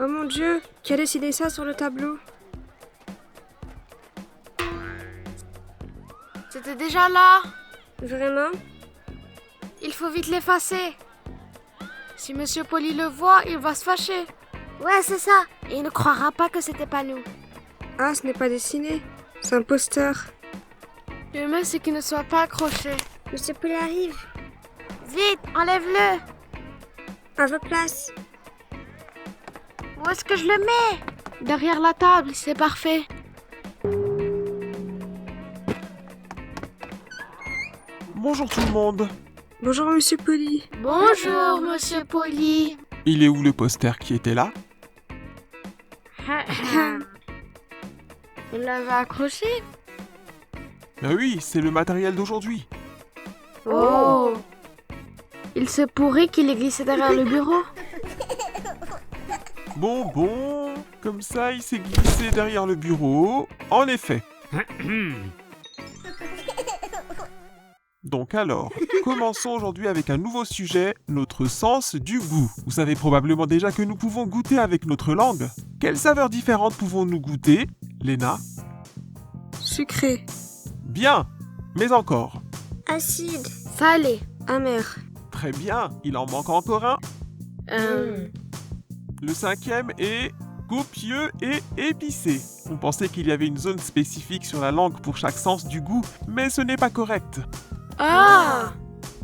Oh mon Dieu, qui a dessiné ça sur le tableau? C'était déjà là. Vraiment? Il faut vite l'effacer. Si Monsieur Poli le voit, il va se fâcher. Ouais, c'est ça. Et il ne croira pas que c'était pas nous. Ah, ce n'est pas dessiné. C'est un poster. Le mieux, c'est qu'il ne soit pas accroché. Monsieur Poli arrive. Vite, enlève-le. À vos places. Où est-ce que je le mets? Derrière la table, c'est parfait. Bonjour tout le monde. Bonjour Monsieur Poli. Bonjour, Monsieur Poli. Il est où le poster qui était là? Vous l'avez accroché? Ben oui, c'est le matériel d'aujourd'hui. Oh. Il se pourrait qu'il ait glissé derrière le bureau. Bon, comme ça il s'est glissé derrière le bureau. En effet. Donc alors, commençons aujourd'hui avec un nouveau sujet, notre sens du goût. Vous savez probablement déjà que nous pouvons goûter avec notre langue. Quelles saveurs différentes pouvons-nous goûter, Léna? Sucré. Bien, mais encore. Acide. Salé. Amer. Très bien, il en manque encore un. Le cinquième est copieux et épicé. On pensait qu'il y avait une zone spécifique sur la langue pour chaque sens du goût, mais ce n'est pas correct. Ah.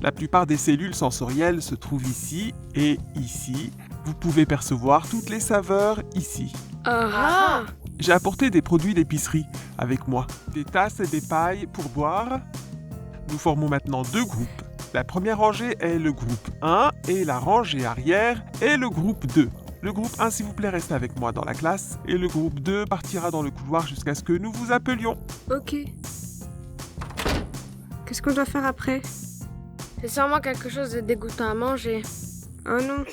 La plupart des cellules sensorielles se trouvent ici et ici. Vous pouvez percevoir toutes les saveurs ici. Ah. J'ai apporté des produits d'épicerie avec moi. Des tasses et des pailles pour boire. Nous formons maintenant deux groupes. La première rangée est le groupe 1 et la rangée arrière est le groupe 2. Le groupe 1, s'il vous plaît, reste avec moi dans la classe et le groupe 2 partira dans le couloir jusqu'à ce que nous vous appelions. Ok. Qu'est-ce qu'on doit faire après? C'est sûrement quelque chose de dégoûtant à manger. Oh non.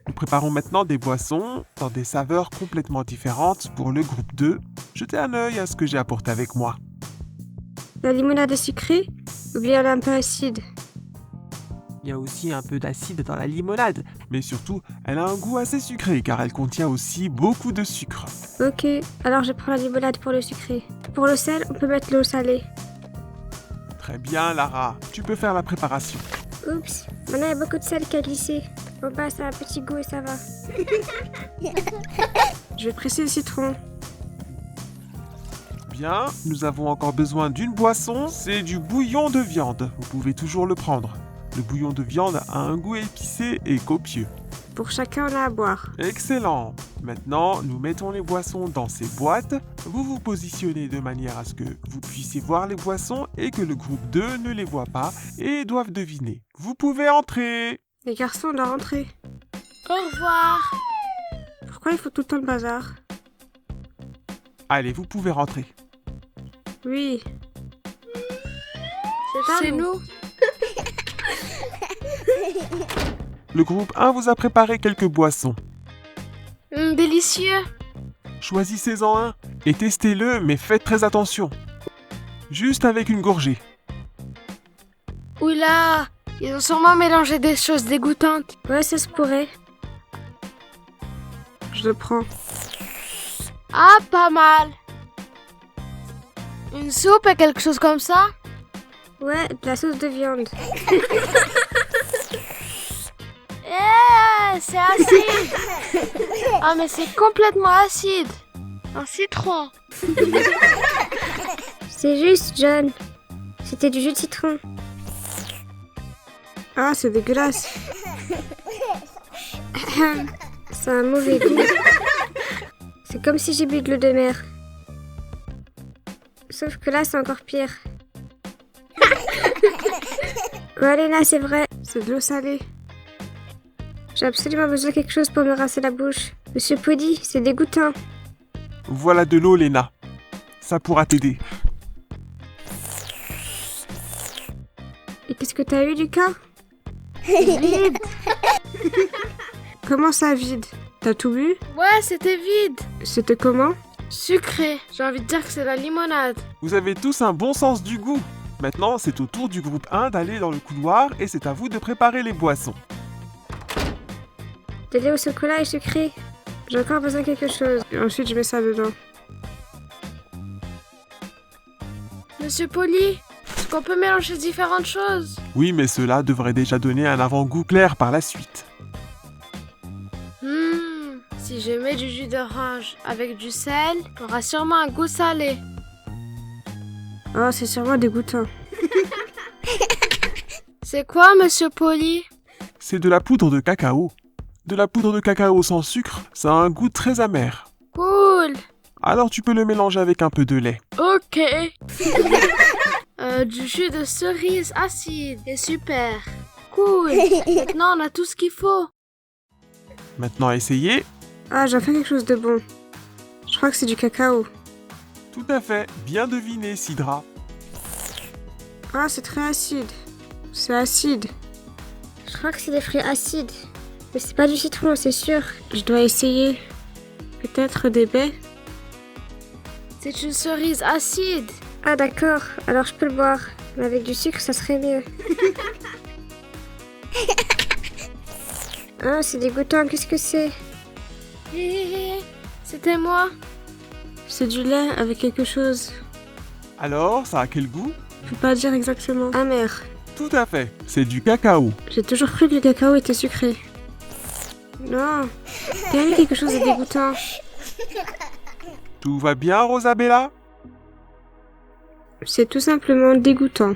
Nous préparons maintenant des boissons dans des saveurs complètement différentes pour le groupe 2. Jetez un œil à ce que j'ai apporté avec moi. La limonade est sucrée ou bien elle est un peu acide? Il y a aussi un peu d'acide dans la limonade, mais surtout, elle a un goût assez sucré car elle contient aussi beaucoup de sucre. Ok, alors je prends la limonade pour le sucré. Pour le sel, on peut mettre l'eau salée. Très bien, Lara, tu peux faire la préparation. Oups, maintenant il y a beaucoup de sel qui a glissé. Bon bah ça a un petit goût et ça va. Je vais presser le citron. Bien, nous avons encore besoin d'une boisson, c'est du bouillon de viande. Vous pouvez toujours le prendre. Le bouillon de viande a un goût épicé et copieux. Pour chacun, on a à boire. Excellent. Maintenant, nous mettons les boissons dans ces boîtes. Vous vous positionnez de manière à ce que vous puissiez voir les boissons et que le groupe 2 ne les voit pas et doivent deviner. Vous pouvez entrer. Les garçons, on doit rentrer. Au revoir. Pourquoi il faut tout le temps le bazar? Allez, vous pouvez rentrer. Oui. C'est nous. Le groupe 1 vous a préparé quelques boissons. Délicieux. Choisissez-en un et testez-le, mais faites très attention. Juste avec une gorgée. Oula, ils ont sûrement mélangé des choses dégoûtantes. Ouais, ça se pourrait. Je le prends. Ah, pas mal. Une soupe et quelque chose comme ça? Ouais, de la sauce de viande. C'est acide. Ah, mais c'est complètement acide. Un citron. C'est juste, John. C'était du jus de citron. Ah, c'est dégueulasse. C'est un mauvais goût. C'est comme si j'ai bu de l'eau de mer. Sauf que là, c'est encore pire. Ouais, Léna, c'est vrai. C'est de l'eau salée. J'ai absolument besoin de quelque chose pour me rincer la bouche. Monsieur Poli, c'est dégoûtant. Voilà de l'eau, Léna. Ça pourra t'aider. Et qu'est-ce que t'as eu, Lucas? Vide. Comment ça, vide? T'as tout bu? Ouais, c'était vide. C'était comment? Sucré. J'ai envie de dire que c'est la limonade. Vous avez tous un bon sens du goût. Maintenant, c'est au tour du groupe 1 d'aller dans le couloir et c'est à vous de préparer les boissons. De lait au chocolat et sucré. J'ai encore besoin de quelque chose. Et ensuite, je mets ça dedans. Monsieur Poli, est-ce qu'on peut mélanger différentes choses? Oui, mais cela devrait déjà donner un avant-goût clair par la suite. Si je mets du jus d'orange avec du sel, il aura sûrement un goût salé. Oh, c'est sûrement dégoûtant. C'est quoi, Monsieur Poli? C'est de la poudre de cacao. De la poudre de cacao sans sucre, ça a un goût très amer. Cool. Alors tu peux le mélanger avec un peu de lait. Ok. Du jus de cerise acide. C'est super. Cool. Maintenant, on a tout ce qu'il faut. Maintenant essayez. Ah, j'ai enfin quelque chose de bon. Je crois que c'est du cacao. Tout à fait, bien deviné, Sidra. Ah, c'est très acide. C'est acide. Je crois que c'est des fruits acides. Mais c'est pas du citron, c'est sûr. Je dois essayer. Peut-être des baies. C'est une cerise acide. Ah d'accord, alors je peux le boire. Mais avec du sucre, ça serait mieux. Ah, c'est dégoûtant, qu'est-ce que c'est? C'était moi. C'est du lait avec quelque chose. Alors, ça a quel goût? Je peux pas dire exactement. Amer. Tout à fait, c'est du cacao. J'ai toujours cru que le cacao était sucré. Non, t'as mis quelque chose de dégoûtant. Tout va bien, Rosabella? C'est tout simplement dégoûtant.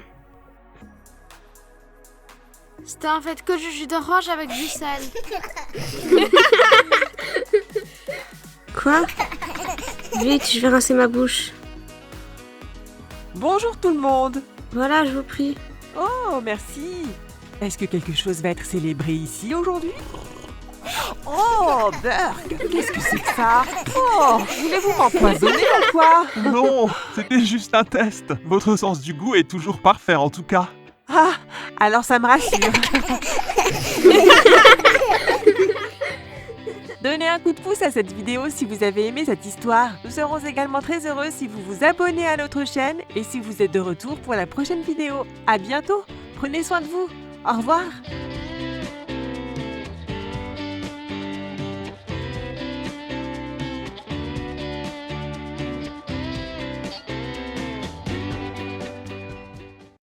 C'était en fait que du jus d'orange avec du sel. Quoi? Vite, je vais rincer ma bouche. Bonjour tout le monde. Voilà, je vous prie. Oh, merci. Est-ce que quelque chose va être célébré ici aujourd'hui? Oh, Burk, qu'est-ce que c'est que ça? Oh, voulez-vous m'empoisonner ou quoi? Non, c'était juste un test. Votre sens du goût est toujours parfait en tout cas. Ah, alors ça me rassure. Donnez un coup de pouce à cette vidéo si vous avez aimé cette histoire. Nous serons également très heureux si vous vous abonnez à notre chaîne et si vous êtes de retour pour la prochaine vidéo. À bientôt, prenez soin de vous. Au revoir.